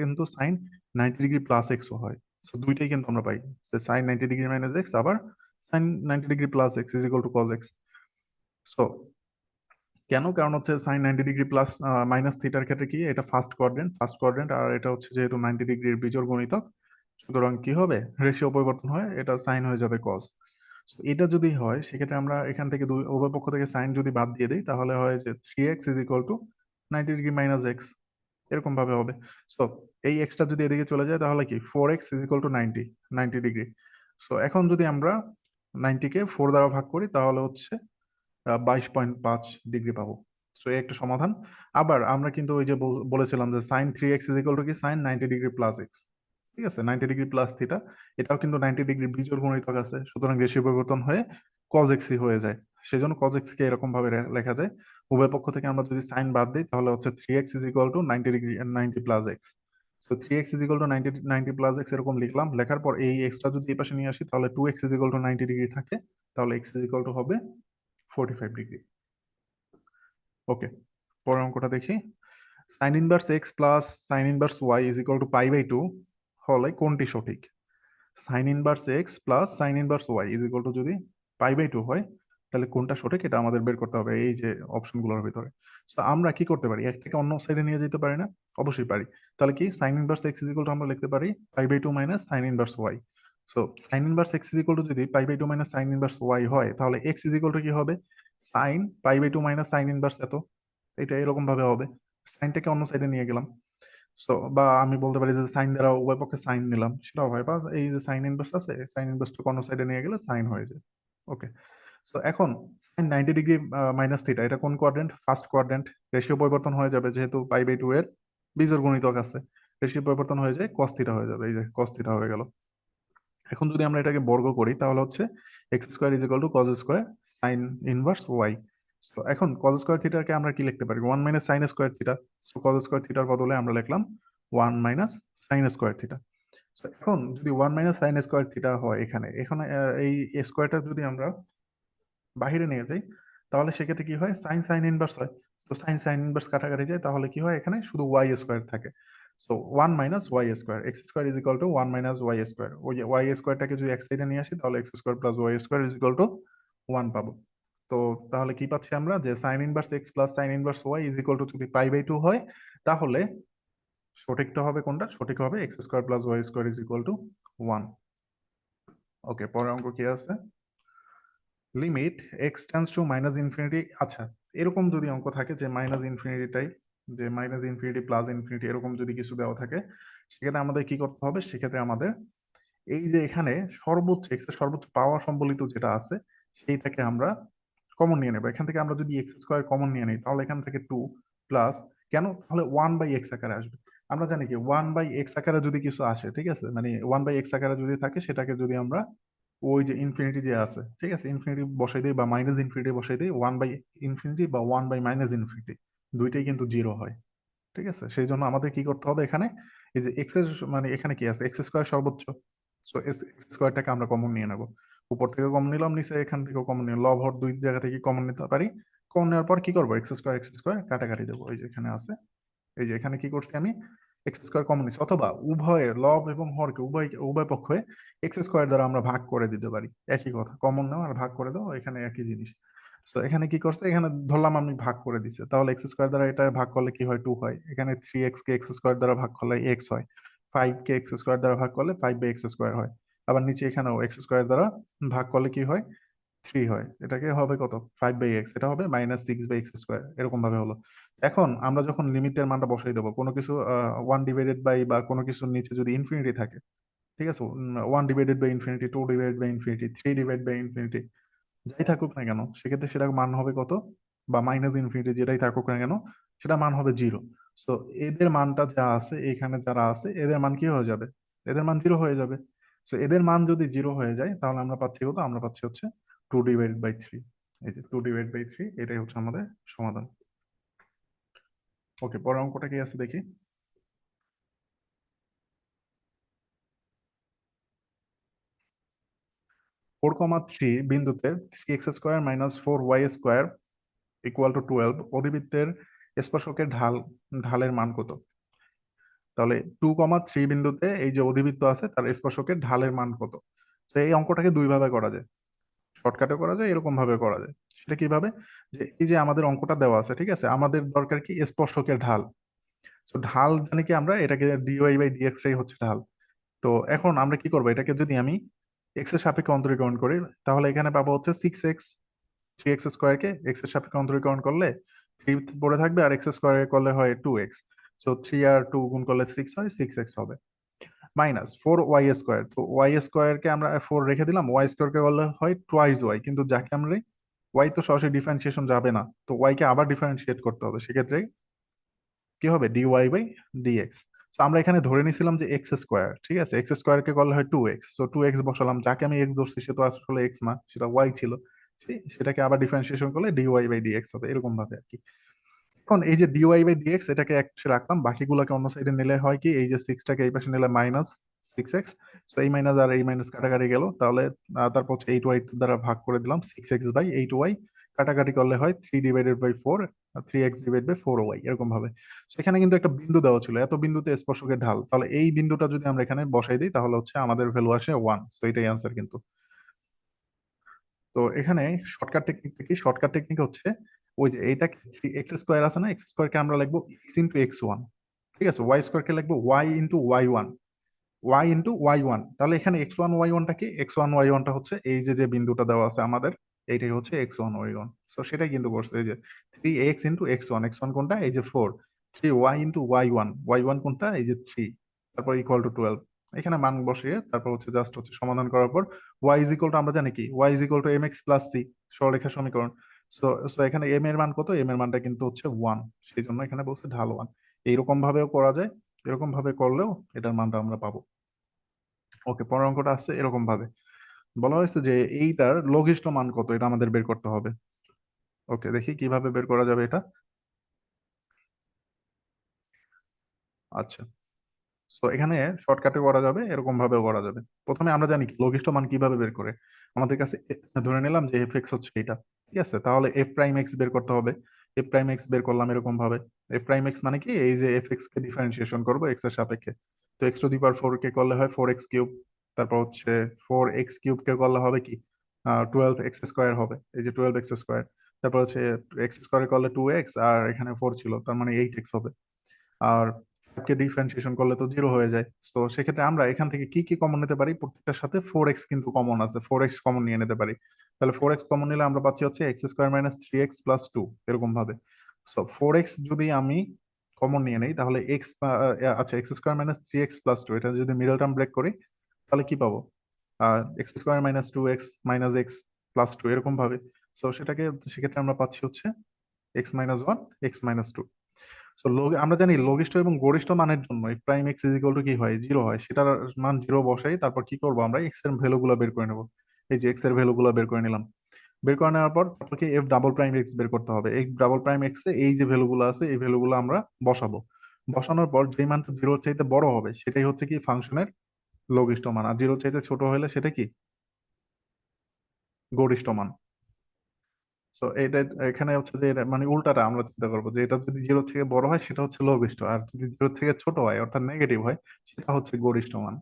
কিন্তু sin 90 ডিগ্রি + x ও হয়। তো দুইটাই কিন্তু আমরা পাই, যে sin 90 ডিগ্রি - x আবার sin 90 degree + x = cos x। So কেন, কারণ হচ্ছে সাইন 90 ডিগ্রি প্লাস মাইনাস থিটার ক্ষেত্রে কি, এটা ফার্স্ট কোয়াড্রেন্ট, আর এটা হচ্ছে যেহেতু 90 ডিগ্রির বিজোড় গুণিতক, সুতরাং কি হবে, রেশিও পরিবর্তন হয়, এটা সাইন হয়ে যাবে কস। এটা যদি হয় সেক্ষেত্রে আমরা এখান থেকে দুই উভয় পক্ষ থেকে সাইন যদি বাদ দিয়ে দিই তাহলে হয় যে 3x = 90 ডিগ্রি - x, এরকম ভাবে হবে। সো এই এক্সটা যদি এদিকে চলে যায় তাহলে কি 4x = 90 ডিগ্রি। সো এখন যদি আমরা 90 কে 4 দ্বারা ভাগ করি তাহলে হচ্ছে 22.5 ডিগ্রি পাবো। সো এই একটা সমাধান। আবার আমরা কিন্তু ওই যে বলেছিলাম যে সাইন 3x = কি, সাইন 90 ডিগ্রি + x, ঠিক আছে, 90 ডিগ্রি + থিটা, এটাও কিন্তু 90 ডিগ্রি বিজোড় গুণিতক আছে, সুতরাং রেশিও পরিবর্তন হয়ে cos x হয়ে যায়। সেজন্য cos x কে এরকম ভাবে লেখা যায়। উভয় পক্ষ থেকে আমরা যদি সাইন বাদ দিই তাহলে হচ্ছে 3x = 90 degree 90 + x। So 3x = 90 + x এরকম লিখলাম, লেখার পর এই এক্সট্রা যদি এই পাশে নিয়ে আসি তাহলে 2x = 90 ডিগ্রি থাকে, তাহলে x হবে 45 ডিগ্রি। ওকে, পরের অঙ্কটা দেখি। Sine inverse x plus sine inverse y is equal to π/2 হলে কোনটি সঠিক? Sine inverse x plus sine inverse y is equal to যদি π/2 হয় তাহলে কোনটা সঠিক, এটা আমাদের বের করতে হবে এই যে অপশনগুলোর ভিতরে। তো আমরা কি করতে পারি, একটাকে অন্য সাইডে নিয়ে যেতে পারি না? অবশ্যই পারি। তাহলে কি sine inverse x is equal to আমরা লিখতে পারি π/2 minus sine inverse y. So sine inverse x is equal to যদি π/2 মাইনাস সাইন ইনভার্স ওয়াই হয় তাহলে এক্স ইজ ইকুয়াল টু কি হবে, sine pi by two minus sine inverse এত, এটা এরকম ভাবে হবে। সাইনটাকে অন্য সাইডে নিয়ে গেলাম। সো বা আমি বলতে পারি যে সাইন দ্বারা উভয় পক্ষে সাইন নিলাম, সেটাও হয়। বা এই যে সাইন ইনভার্স আছে, সাইন ইনভার্সটাকে অন্য সাইডে নিয়ে গেলে সাইন হয়ে যায়। ওকে, সো এখন সাইন 90 ডিগ্রি মাইনাস থিটা, এটা কোন কোয়াড্রেন্ট? First quadrant. রেশিও পরিবর্তন হয়ে যাবে, যেহেতু পাই বাই টু এর বিজোড় গুণিতক আছে, রেশিও পরিবর্তন হয়ে যায়, কস থিটা হয়ে যাবে। এই যে কস থিটা হয়ে গেল। এখন যদি আমরা এটাকে বর্গ করি তাহলে হচ্ছে x square is equal to cos square sine inverse y. So এখন কজ স্কোয়ার থিটাকে আমরা কি লিখতে পারি? One minus sine square theta. So cos square থিটার বদলে আমরা লিখলাম one minus sine square theta. So এখন যদি one minus sine square theta হয়, এখানে এখানে এই স্কোয়ারটা যদি আমরা বাহিরে নিয়ে যাই, তাহলে সেক্ষেত্রে কি হয়? সাইন সাইন ইনভার্স হয়। তো সাইন সাইন ইনভার্স কাটাকাটি যায়, তাহলে কি হয়? এখানে শুধু ওয়াই স্কোয়ার থাকে। So one minus y square, x square is equal to one minus y square. ওই ওয়াই স্কোয়ারটাকে যদি এক সাইডে নিয়ে আসি, তাহলে x square plus y square is equal to one পাবো। তো তাহলে কি পাচ্ছি আমরা? যে sine inverse x plus sine inverse y is equal to, যদি পাই বাই টু হয়, তাহলে সঠিকটা হবে কোনটা? সঠিক হবে x square plus y square is equal to one. Okay, পরের অঙ্ক কি আছে? Limit x tends to minus infinity. আচ্ছা, এরকম যদি অঙ্ক থাকে যে মাইনাস ইনফিনিটি টাইপ, যে মাইনাস ইনফিনিটি প্লাস ইনফিনিটি এরকম যদি কিছু দেওয়া থাকে, সেক্ষেত্রে আমাদের কি করতে হবে? সেক্ষেত্রে আমাদের এই যে এখানে সর্বোচ্চ এক্স এর সর্বোচ্চ পাওয়ার সম্বলিত যেটা আছে, সেইটাকে আমরা কমন নিয়ে নেবো। এখান থেকে আমরা যদি এক্স স্কোয়ার কমন নিয়ে নিই, তাহলে এখান থেকে টু প্লাস, কেন? তাহলে ওয়ান বাই এক্স আকারে আসবে। আমরা জানি কি ওয়ান বাই এক্স আকারে যদি কিছু আসে, ঠিক আছে, মানে ওয়ান বাই এক্স আকারে যদি থাকে, সেটাকে যদি আমরা ওই যে ইনফিনিটি যে আছে, ঠিক আছে, ইনফিনিটি বসাই দিই বা মাইনাস ইনফিনিটি বসাই দিই, ওয়ান বাই ইনফিনিটি বা ওয়ান বাই মাইনাস ইনফিনিটি দুইটাই কিন্তু জিরো হয়। ঠিক আছে, সেই জন্য আমাদের কি করতে হবে? এখানে এই যে এক্স এর মানে এখানে কি আছে? এক্স স্কোয়ার সর্বোচ্চ। সো এক্স স্কোয়ারটাকে আমরা কমন নিয়ে নেব। উপর থেকে কমন নিলাম, নিচে এখান থেকেও কমন নিলাম, লব হর দুই জায়গা থেকে কমন নিতে পারি। কমন নেওয়ার পর কি করবো? এক্স স্কোয়ার কাটাকাটি দেবো। এই যে এখানে আছে, এই যে এখানে কি করছি আমি? এক্স স্কোয়ার কমন নিচ্ছি, অথবা উভয়ের লব এবং হরকে উভয় উভয় পক্ষে এক্স স্কোয়ার দ্বারা আমরা ভাগ করে দিতে পারি। একই কথা, কমন নাও আর ভাগ করে দাও, এখানে একই জিনিস। তো এখানে কি করছে? এখানে ধরলাম আমি ভাগ করে দিছে, তাহলে এক্স স্কোয়ার দ্বারা এটা ভাগ করলে কি হয়? টু হয়। এখানে থ্রি এক্স কে এক্স স্কোয়ার দ্বারা ভাগ করলে এক্স হয়। ফাইভ কে এক্স স্কোয়ার দ্বারা ভাগ করলে ফাইভ বাই এক্স স্কোয়ার হয়। আবার নিচে এখানেও এক্স স্কোয়ার দ্বারা ভাগ করলে কি হয়? থ্রি হয়। এটাকে হবে কত? ফাইভ বাই এক্স, এটা হবে minus six by x square, এরকম ভাবে হলো। এখন আমরা যখন লিমিটের মানটা বসাই দেবো, কোনো কিছু ওয়ান ডিভাইডেড বাই বা কোনো কিছুর নিচে যদি ইনফিনিটি থাকে, ঠিক আছে, one divided by infinity, two divided by infinity, three divide by infinity, যাই থাকুক না কেন, সেক্ষেত্রে সেটার মান হবে কত? বা মাইনাস ইনফিনিটি যেটাই থাকুক না কেন, সেটা মান হবে জিরো। সো এদের মানটা যা আছে এখানে, যারা আছে এদের মান কি হয়ে যাবে? এদের মান জিরো হয়ে যাবে। সো এদের মান যদি জিরো হয়ে যায়, তাহলে আমরা পাচ্ছি কত? আমরা পাচ্ছি হচ্ছে টু ডিভাইড বাই থ্রি। এই যে টু ডিভাইড বাই থ্রি, এটাই হচ্ছে আমাদের সমাধান। ওকে, পরের অঙ্কটা কি আছে দেখি। 4,3 বিন্দুতে x square minus four y square equal to 12 অধিবৃত্তের স্পর্শকের ঢালের মান কত? তাহলে 2,3 বিন্দুতে এই যে অধিবৃত্ত আছে, তার স্পর্শকের ঢালের মান কত? তো এই অঙ্কটাকে দুই ভাবে করা যায়। শর্টকাটে করা যায়, এরকম ভাবে করা যায়। সেটা কিভাবে? যে এই যে আমাদের অঙ্কটা দেওয়া আছে, ঠিক আছে, আমাদের দরকার কি? স্পর্শকের ঢাল। তো ঢাল জানি কি আমরা? এটাকে ডিওয়াই বাই ডিএক্স টাই হচ্ছে ঢাল। তো এখন আমরা কি করবো? এটাকে যদি আমি এক্স এর সাপেক্ষে অন্তরীকরণ করি, তাহলে এখানে পাবো হচ্ছে সিক্স এক্স। থ্রি এক্স স্কোয়ারকে এক্স এর সাপেক্ষে অন্তরীকরণ করলে থ্রি পড়ে থাকবে, আর এক্স স্কোয়ার করলে হয় টু এক্স। সো থ্রি আর টু গুণ করলে সিক্স হয়, সিক্স এক্স হবে। মাইনাস ফোর ওয়াই স্কোয়ার, তো ওয়াই স্কোয়ারকে আমরা ফোর রেখে দিলাম, ওয়াই স্কোয়ারকে করলে হয় টোয়াইস ওয়াই, কিন্তু যাকে আমরা ওয়াই তো সরাসরি ডিফারেন্সিয়েশন যাবে না, তো ওয়াই কে আবার ডিফারেন্সিয়েট করতে হবে, সেক্ষেত্রে কি হবে? D y by d x. তো আমরা এখানে ধরে নিছিলাম যে এক্স স্কোয়ার, ঠিক আছে, এক্স স্কোয়ার কে করলে হয় টু এক্স, তো টু এক্স বসালাম, যাকে আমি এক্স ধরছি সে তো আসলে এক্স না, সেটা ওয়াই ছিল। সেটাকে আবার ডিফারেন্সিয়েশন করলে ডি ওয়াই বাই ডিএক্স হবে, এরকম ভাবে আর কি। এখন এই যে ডিওয়াই বাই ডিএক্স, এটাকে এক পাশে রাখলাম, বাকিগুলোকে অন্য সাইডে নিলে হয় কি? এই যে সিক্সটাকে এই পাশে নিলে মাইনাস সিক্স এক্স। তো এই মাইনাস আর এই মাইনাস কাটাকাটি গেল, তাহলে তারপর হচ্ছে এইট ওয়াই দ্বারা ভাগ করে দিলাম, six x by eight y. কাটাকাটি করলে হয় three divided by four, three x divide by four y, এরকম ভাবে। সেখানে কিন্তু একটা বিন্দু দেওয়া ছিল, এত বিন্দুতে স্পর্শকের ঢাল, তাহলে এই বিন্দুটা যদি আমরা এখানে বসাই দিই, তাহলে হচ্ছে আমাদের ভ্যালু আসে ওয়ান। তো এটাই আনসার কিন্তু। তো এখানে শর্টকাট টেকনিক হচ্ছে ওই যে এইটাকে এক্স স্কোয়ার আছে না, এক্স স্কোয়ারকে আমরা লিখবো এক্স ইন্টু এক্স ওয়ান, ঠিক আছে, ওয়াই স্কোয়ারকে লিখবো y into y one, y into y one. তাহলে এখানে এক্স ওয়ান ওয়াই ওয়ানটা কি? এক্স ওয়ান ওয়াই ওয়ানটা হচ্ছে এই যে যে বিন্দুটা দেওয়া আছে আমাদের, এইটাই হচ্ছে x1 y1। তো সেটাই কিন্তু করছে, এই যে 3x × x1, কোনটা, এই যে 4, 3y × y1 কোনটা, এই যে 3, তারপর = 12। এখানে মান বসিয়ে তারপর হচ্ছে জাস্ট হচ্ছে সমাধান করার পর আমরা জানি কি y = mx + c, সরলরেখা সমীকরণ। সো সো এখানে m এর মান কত, m এর মানটা কিন্তু হচ্ছে 1, সেই জন্য এখানে বলছে ঢাল 1। এইরকম ভাবেও করা যায়, এরকম ভাবে করলেও এটার মানটা আমরা পাবো। ওকে, পরের অঙ্কটা আসছে এরকম ভাবে, বলা হয়েছে যে এইটার লঘিষ্ঠ মান কত, এটা আমাদের বের করতে হবে। ওকে, দেখি কিভাবে বের করা যাবে এটা। আচ্ছা, তো এখানে শর্টকাটে করা যাবে, এরকম ভাবেও করা যাবে। প্রথমে আমরা জানি কি লঘিষ্ঠ মান কিভাবে বের করে, আমাদের কাছে ধরে নিলাম যে এফ এক্স হচ্ছে এটা, ঠিক আছে, তাহলে এফ প্রাইম এক্স বের করতে হবে। এফ প্রাইম এক্স বের করলাম এরকম ভাবে। এফ প্রাইম এক্স মানে কি, এই যে এফ এক্স কে ডিফারেন্সিয়েশন করবো এক্স এর সাপেক্ষে। তো x⁴ কে করলে হয় 4x³ তারপর হচ্ছে 4x³ কে করলে হবে কি 12x² হবে, এই যে 12x²। তারপর হচ্ছে x² করলে 2x, আর এখানে 4 ছিল তার মানে 8x হবে। আর কে ডিফারেন্সিয়েশন করলে তো 0 হয়ে যায়। তো সেক্ষেত্রে আমরা এখান থেকে কি কি কমন নিতে পারি, প্রত্যেকটার সাথে 4x কিন্তু কমন আছে, 4x কমন নিয়ে নিতে পারি। তাহলে 4x কমন নিলে আমরা পাচ্ছি হচ্ছে x² - 3x + 2, এরকম ভাবে। সো 4x যদি আমি কমন নিয়ে নেই তাহলে আচ্ছা, x² - 3x + 2, এটা যদি মিডল টার্ম ব্রেক করি তাহলে কি পাবো, x² - 2x - x + 2, এরকম ভাবে। সো সেক্ষেত্রে আমরা পাচ্ছি হচ্ছে x - 1 x - 2। তো আমরা জানি লঘিষ্ঠ এবং গরিষ্ঠ মানের জন্য prime x is equal to কি হয়, 0 হয়। সেটার মান 0 বসাই, তারপর কি করবো, আমরা এক্স এর ভ্যালু গুলো বের করে নেবো। এই যে এক্স এর ভ্যালু গুলো বের করে নিলাম, বের করে নেওয়ার পর তারপর কি এফ ডাবল প্রাইম এক্স বের করতে হবে। এই ডাবল প্রাইম এক্স এ এই যে ভ্যালু গুলো আছে এই ভ্যালু গুলো আমরা বসাবো। বসানোর পর যে মানটা 0 চাইতে বড় হবে সেটাই হচ্ছে কি ফাংশনের লঘিষ্ঠ মান, আর 0 চাইতে ছোট হলে সেটা কি গরিষ্ঠ মান। সো এটা এখানে হচ্ছে যে মানে উল্টাটা আমরা চিন্তা করবো, যে এটা যদি 0 থেকে বড় হয় সেটা হচ্ছে লঘিষ্ঠ, আর যদি 0 থেকে ছোট হয় অর্থাৎ নেগেটিভ হয় সেটা হচ্ছে গরিষ্ঠ মান।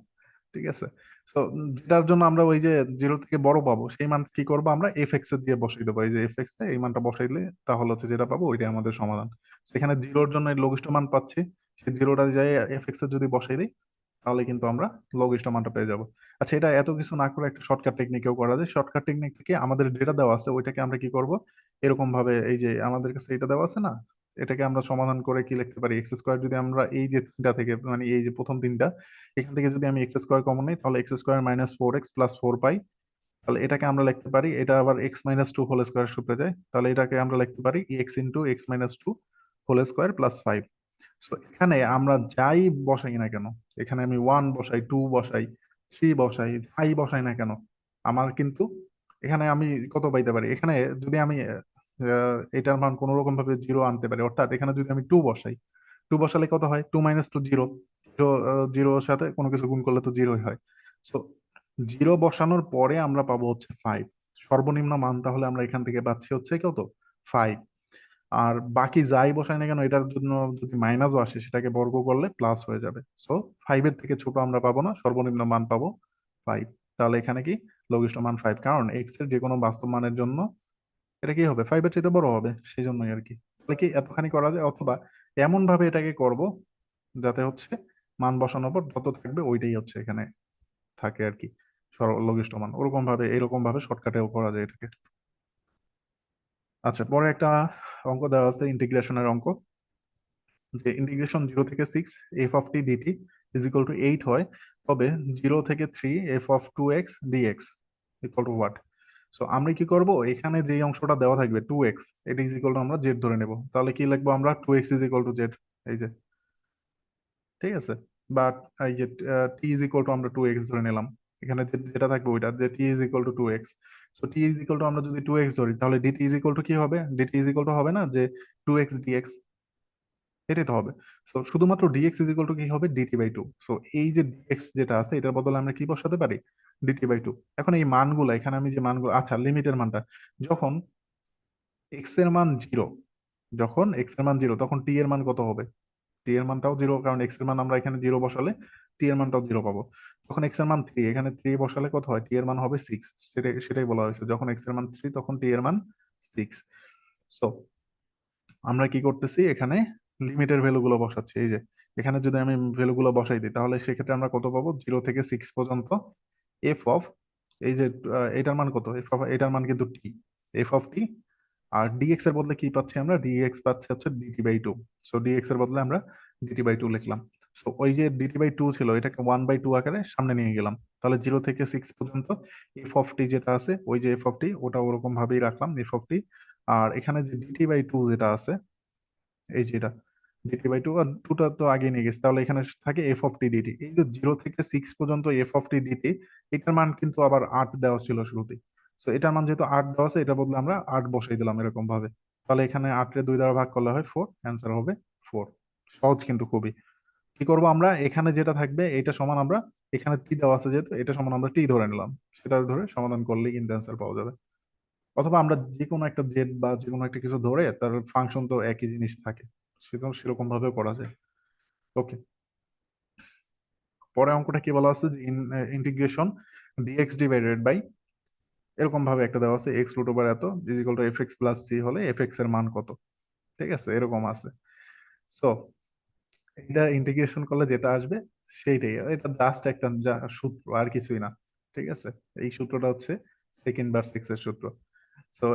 ঠিক আছে। তো যেটার জন্য আমরা ওই যে 0 থেকে বড় পাবো সেই মান কি করবো, আমরা এফ এক্স এ দিয়ে বসাই দেবো। এই যে এফ এক্স এ এই মানটা বসাইলে তাহলে হচ্ছে যেটা পাবো ওইটাই আমাদের সমাধান। সেখানে 0-র জন্য এই লঘিষ্ঠ মান পাচ্ছি, সেই 0টা যাই এফ এক্স এ যদি বসাই দিই তাহলে কিন্তু আমরা লঘিষ্ঠ মানটা পেয়ে যাবো। আচ্ছা, এটা এত কিছু না করে একটা শর্টকাট টেকনিকেও করা যায়। শর্টকাট টেকনিক থেকে আমাদের যেটা দেওয়া আছে ওইটাকে আমরা কি করব, এরকম ভাবে, এই যে আমাদের কাছে এটা দেওয়া আছে না, এটাকে আমরা সমাধান করে কি লিখতে পারি, x² যদি আমরা এই যে তিনটা থেকে মানে এই যে প্রথম তিনটা এখান থেকে যদি আমি x² কমন নিই তাহলে x² - 4x + 4 পাই। তাহলে এটাকে আমরা লিখতে পারি, এটা আবার x - 2 হোল স্কয়ার সূত্রে যায়, তাহলে এটাকে আমরা লিখতে পারি x × x - 2 whole square + 5। So এখানে আমরা যাই বসাই না কেন, এখানে আমি 1 বসাই, 2 বসাই, 3 বসাই, যাই বসাই না কেন, আমার কিন্তু এখানে আমি কত পাইতে পারি, এখানে যদি আমি এটার মান কোন রকম ভাবে 0 আনতে পারি, অর্থাৎ এখানে যদি আমি 2 বসাই, 2 বসালে কত হয়, 2 - 2 0, 0 সাথে কোনো কিছু গুণ করলে তো 0 হয়। সো 0 বসানোর পরে আমরা পাবো হচ্ছে 5, সর্বনিম্ন মান তাহলে আমরা এখান থেকে পাচ্ছি হচ্ছে কত, 5। আর বাকি যাই বসাই না কেন এটার জন্য যদি মাইনাসও আসে সেটাকে বর্গ করলে প্লাস হয়ে যাবে। সো 5-এর থেকে ছোট আমরা পাবো না, সর্বনিম্ন মান পাবো 5। তাহলে এখানে কি লঘিষ্ঠ মান 5, কারণ এক্স এর যে কোনো বাস্তব মানের জন্য এটা কি হবে, 5-এর চাইতে বড় হবে, সেই জন্যই আর কি। তাহলে কি এতখানি করা যায়, অথবা এমন ভাবে এটাকে করব যাতে হচ্ছে মান বসানোর পর যত থাকবে ওইটাই হচ্ছে এখানে থাকে আর কি, লঘিষ্ঠ মান। ওরকম ভাবে এরকম ভাবে শর্টকাটেও করা যায় এটাকে। আচ্ছা, পরে একটা অঙ্ক দেওয়া আছে ইন্টিগ্রেশনের অঙ্ক, যে ইন্টিগ্রেশন 0 থেকে 6 f(t) dt = 8 হয়, তবে 0 থেকে 3 f(2x) dx = হোয়াট। সো আমরা কি করব, এখানে যে অংশটা দেওয়া থাকবে 2x, এটা আমরা জেড ধরে নেব। তাহলে কি লিখবো আমরা, 2x = জেড, এই যে, ঠিক আছে। বা এই যে আমরা 2x ধরে নিলাম, এখানে যেটা থাকবে ওইটা যে t = 2x। সো আমরা যদি 2x ধরি তাহলে dt কি হবে, dt হবে না যে 2x dx, এটাই তো হবে। তো শুধুমাত্র dx কি হবে, dt/2। সো এই যে dx যেটা আছে এটার বদলে আমরা কি বসাতে পারি, dt/2। এখন এই মানগুলো এখানে আমি যে মানগুলো, আচ্ছা লিমিটের মানটা, যখন x এর মান 0, যখন x এর মান 0 তখন t এর মান কত হবে, t এর মানটাও 0, কারণ x এর মান আমরা এখানে 0 বসালে t এর মানটাও 0 পাবো। তখন x এর মান 3, এখানে 3 বসালে কত হয়, t এর মান হবে 6। সেটাই বলা হয়েছে, যখন x এর মান 3 তখন t এর মান 6। সো আমরা কি করতেছি, এখানে লিমিটের ভ্যালু গুলো বসাচ্ছি। এই যে এখানে যদি আমি ভ্যালু গুলো বসাই দিই তাহলে সেক্ষেত্রে আমরা কত পাবো, 0 থেকে 6 পর্যন্ত এফ অফ, এই যে এটার মান কত, এফ অফ এটার মান কিন্তু টি, এফ অফ টি, আর ডিএক্স এর বদলে কি পাচ্ছি আমরা, ডিএক্স পাচ্ছি হচ্ছে dt by two. So dx এর বদলে আমরা ডিটি বাই টু লিখলাম। সো ওই যে ডিটি বাই টু ছিল এটাকে ওয়ান বাই টু আকারে সামনে নিয়ে গেলাম, তাহলে 0 থেকে 6 পর্যন্ত এফ অফ টি যেটা আছে ওই যে এফ অফ টি ওটা ওরকম ভাবেই রাখলাম এফ অফ টি। আর এখানে যে ডিটি বাই টু যেটা আছে, এই যে এটা ডিটি বাই টু, আর টুটা তো আগে নিয়ে গেছে, তাহলে এখানে থাকে এফ অফ টি ডিটি। এই যে 0 থেকে 6 পর্যন্ত এফ অফ টি ডিটি, এটার মান কিন্তু আবার 8 দেওয়া ছিল শুরুতে। তো এটার মান যেহেতু 8 দেওয়া আছে, এটা বদলে আমরা 8 বসাই দিলাম এরকম ভাবে। তাহলে এখানে 8 রে 2 দ্বারা ভাগ করলে হয় 4, অ্যান্সার হবে 4। সহজ কিন্তু খুবই। কি করব আমরা, এখানে যেটা থাকবে এটা সমান আমরা, এখানে টি দেওয়া আছে যেহেতু এটা সমান আমরা টি ধরে নিলাম, সেটা ধরে সমাধান করলেই কিন্তু অ্যান্সার পাওয়া যাবে। অথবা আমরা যে কোনো একটা জেড বা যে কোনো একটা কিছু ধরে তার ফাংশন তো একই জিনিস থাকে, সেটা সেরকম ভাবে করা যায়। ওকে, পরে অঙ্কটা কি বলা আছে যে ইন্টিগ্রেশন ডিএক্স ডিভাইডেড বাই, এরকম ভাবে একটা দেওয়া আছে এক্স রুট ওভার এত is equal to f x plus c হলে এফ এক্স এর মান কত। ঠিক আছে, এরকম আছে। সো এটা ইন্টিগ্রেশন করলে যেটা আসবে সেইটাই, এটা জাস্ট একটা সূত্র আর কিছুই না। ঠিক আছে, এই সূত্রটা হচ্ছে সেকেন্ড বার এক্স এর সূত্র। তো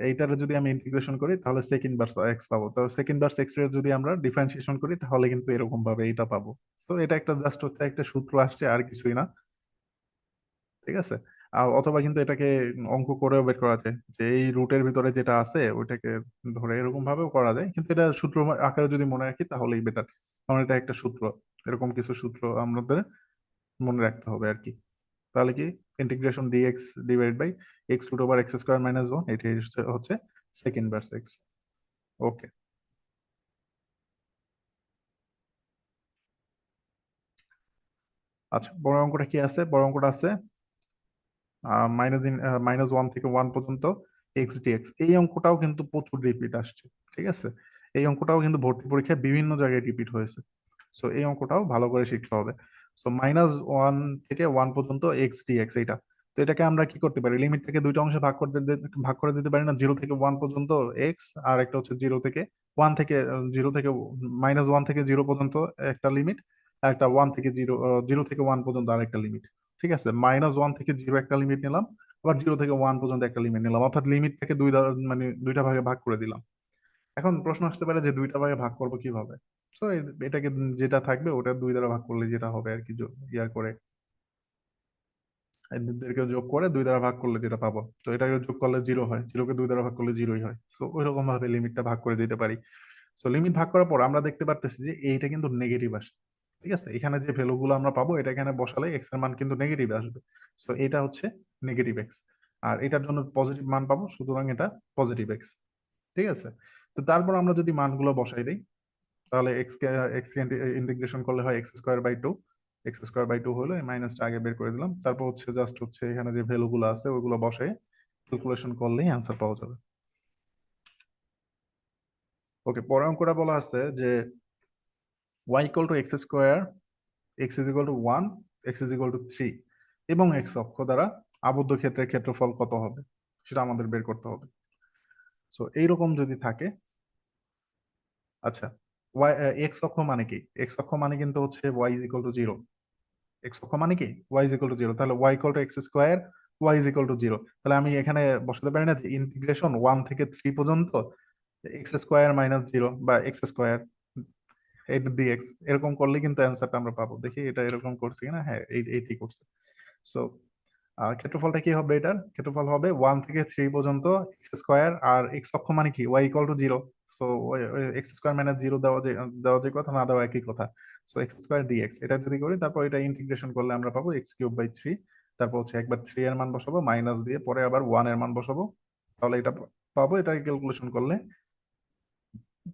এইটার যদি আমি ইন্টিগ্রেশন করি তাহলে সেকেন্ড বার এক্স পাবো, তো সেকেন্ড বার এক্স এর যদি আমরা ডিফারেন্সিয়েশন করি তাহলে কিন্তু এরকম ভাবে এটা পাবো। তো এটা একটা জাস্ট হচ্ছে একটা সূত্র আসছে আর কিছুই না। ঠিক আছে, অথবা কিন্তু এটাকে অঙ্ক করেও বের করা যায় যে এই রুটের ভিতরে যেটা আছে ওইটাকে ধরে এরকম ভাবেও করা যায়, কিন্তু এটা সূত্র আকারে যদি মনে রাখি তাহলেই বেটার, কারণ এটা একটা সূত্র। এরকম কিছু সূত্র আমাদের মনে রাখতে হবে আর কি। তাহলে কি integration d x divide by x root over x square minus one, এটাই হচ্ছে সেকেন্ড ভার্স এক্স। ওকে, আচ্ছা বড় অঙ্কটা কি আছে, বড় অঙ্কটা আছে -1 থেকে 1 পর্যন্ত এক্স ডিএক্স। এই অঙ্কটাও কিন্তু প্রচুর রিপিট আসছে। ঠিক আছে, এই অঙ্কটাও কিন্তু ভর্তি পরীক্ষায় বিভিন্ন জায়গায় রিপিট হয়েছে। সো এই অঙ্কটাও ভালো করে শিখতে হবে। সো -1 থেকে 1 পর্যন্ত এক্স ডিএক্স এইটা, তো এটাকে আমরা কি করতে পারি, লিমিটটাকে দুইটা অংশে ভাগ করে দিতে পারি না, 0 থেকে 1 পর্যন্ত এক্স, আর একটা হচ্ছে 0 থেকে 1 পর্যন্ত একটা লিমিট, আর একটা 0 থেকে 1 পর্যন্ত আরেকটা লিমিট। ঠিক আছে, -1 থেকে 0 একটা লিমিট নিলাম, আবার 0 থেকে 1 পর্যন্ত একটা লিমিট নিলাম, অর্থাৎ লিমিটটাকে মানে দুইটা ভাগে ভাগ করে দিলাম। এখন প্রশ্ন আসতে পারে যে দুইটা ভাগে ভাগ করবো কিভাবে। তো এটাকে যেটা থাকবে ওটা 2 দ্বারা ভাগ করলে যেটা হবে আর কি, ইয়ার করে এদেরকে যোগ করে 2 দ্বারা ভাগ করলে যেটা পাবো, তো এটাকে যোগ করলে 0 হয়, 0-কে 2 দ্বারা ভাগ করলে 0-ই হয়। তো ওই রকম ভাবে লিমিটটা ভাগ করে দিতে পারি। তো লিমিট ভাগ করার পর আমরা দেখতে পারতেছি যে এইটা কিন্তু নেগেটিভ আসছে। ঠিক আছে, এখানে যে ভ্যালু গুলো আমরা পাবো এটা এখানে বসালে এক্স এর মান কিন্তু নেগেটিভ আসবে। তো এটা হচ্ছে নেগেটিভ এক্স, আর এটার জন্য পজিটিভ মান পাবো, সুতরাং এটা পজিটিভ এক্স। ঠিক আছে, তো তারপর আমরা যদি মানগুলো বসাই দিই তাহলে এক্স কে ইন্টিগ্রেশন করলে হয় x² বাই 2। x² বাই 2 হলো এই মাইনাসটা আগে বের করে দিলাম, তারপর হচ্ছে জাস্ট হচ্ছে এখানে যে ভ্যালু গুলো আছে ওইগুলো বসে ক্যালকুলেশন করলেই অ্যান্সার পাওয়া যাবে। ওকে, পরের অঙ্কটা বলা আছে যে y = x², x = 1, x = 3 এবং x অক্ষ দ্বারা আবদ্ধ ক্ষেত্রের ক্ষেত্রফল কত হবে সেটা আমাদের বের করতে হবে। সো এইরকম যদি থাকে, আচ্ছা ওয়াই এক্স অক্ষ মানে কি, এক্স অক্ষ মানে কিন্তু হচ্ছে y = 0। এক্স অক্ষ মানে কি y = 0, তাহলে y = x², y = 0। তাহলে আমি এখানে বসাতে পারি না যে ইন্টিগ্রেশন 1 থেকে 3 পর্যন্ত x² - 0 বা x² ডিএক্স, এরকম করলে কিন্তু অ্যান্সারটা আমরা পাবো। দেখি এটা এরকম করছি কিনা, হ্যাঁ এইটাই করছে। সো ক্ষেত্রফলটা কি হবে, এটার ক্ষেত্রফল হবে 1 থেকে 3 পর্যন্ত x², আর এক্স অক্ষ মানে কি y = 0। সো x² - 0 দেওয়া যে কথা, না দেওয়া একই কথা। সো x² ডিএক্স এটা যদি করি তারপর এটা ইন্টিগ্রেশন করলে আমরা পাবো x³ বাই 3। তারপর হচ্ছে একবার 3 এর মান বসাবো মাইনাস দিয়ে, পরে আবার 1 এর মান বসাবো, তাহলে এটা পাবো, এটা ক্যালকুলেশন করলে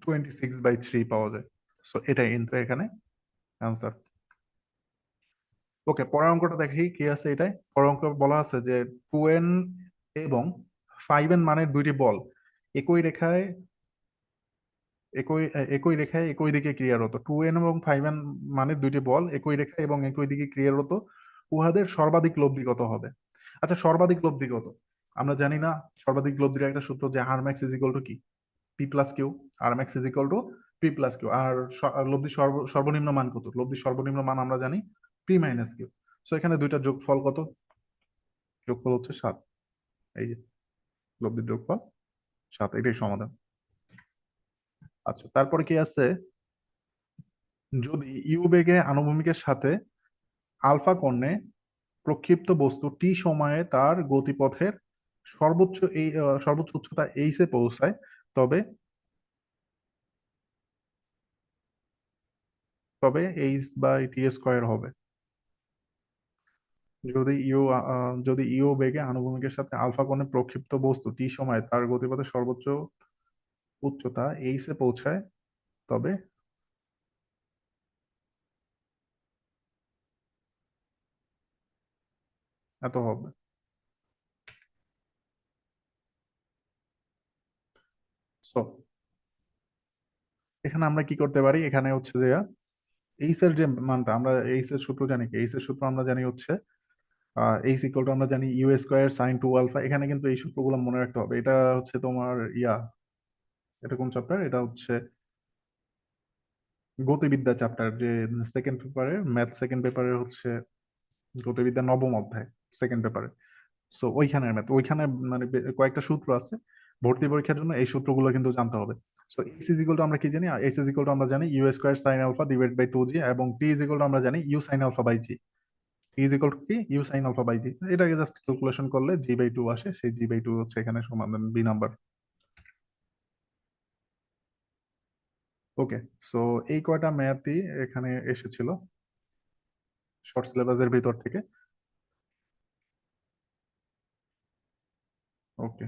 26/3 পাওয়া যায়। সো এটাই কিন্তু এখানে অ্যান্সার। ওকে, পরের অঙ্কটা দেখি কি আছে এটাই। পরের অঙ্ক বলা আছে যে 2n এবং 5n মানের দুইটি বল একই রেখায় একই রেখায় একই দিকে ক্রিয়ারত। 2n এবং 5n মানের দুইটি বল একই রেখায় এবং একই দিকে ক্রিয়ারত, উহাদের সর্বাধিক লব্ধি কত হবে। আচ্ছা, সর্বাধিক লব্ধি কত আমরা জানি না। সর্বাধিক লব্ধির একটা সূত্র যে হারম্যাক্স ইজ ইকুয়াল টু কি, P plus Q. R max is equal to P plus Q. আর লব্ধির সর্বনিম্ন মান কত, লব্ধির সর্বনিম্ন মান আমরা জানি পি মাইনাস কিউ। সো এখানে দুইটা যোগফল কত, যোগফল হচ্ছে 7। এই যে লব্ধির যোগফল 7, এটাই সমাধান। আচ্ছা, তারপরে কি আছে, যদি ইউ বেগে আনুভূমিকের সাথে আলফা কোণে প্রক্ষিপ্ত বস্তু টি সময়ে তার গতিপথের সর্বোচ্চ উচ্চতা এইচ এ পৌঁছায়, তবে তবে এইচ বাই টি স্কয়ার হবে। যদি ইউ বেগে আনুভূমিকের সাথে আলফা কোণে প্রক্ষিপ্ত বস্তু টি সময়ে তার গতিপথের সর্বোচ্চ উচ্চতা এইচ এ পৌঁছায়, তবে এত হবে। সো এখানে আমরা কি করতে পারি, এখানে হচ্ছে যে এইচ এর যে মানটা, আমরা এইচ এর সূত্র জানি কি, এইচ এর সূত্র আমরা জানি হচ্ছে এইচ ইকুয়াল টু, আমরা জানি u square sine two alpha. এখানে কিন্তু এই সূত্রগুলো মনে রাখতে হবে। এটা হচ্ছে তোমার এটা কোন চ্যাপ্টার, এটা হচ্ছে গতিবিদ্যা চ্যাপ্টার, যে সেকেন্ড পেপারে, ম্যাথ সেকেন্ড পেপারে হচ্ছে গতিবিদ্যা নবম অধ্যায়, সেকেন্ড পেপারে। সো ওইখানের ম্যাথ, ওইখানে মানে কয়েকটা সূত্র আছে, ভর্তি পরীক্ষার জন্য এই সূত্রগুলো কিন্তু জানতে হবে। So h is equal to আমরা কি জানি, এইচ ইজ ইকুয়াল টু আমরা জানি u square sine alpha divide by 2g, এবং টি ইজ ইকুয়াল টু আমরা জানি u sine alpha by g. T is equal to কি, u sine alpha by g. এটাকে জাস্ট ক্যালকুলেশন করলে জি/2 আসে, সেই জি/2 হচ্ছে এখানে সমাধান, বি নাম্বার। ওকে। সো এই কয়টা ম্যাথই এখানে এসেছিল শর্ট সিলেবাসের ভিতর থেকে। ওকে।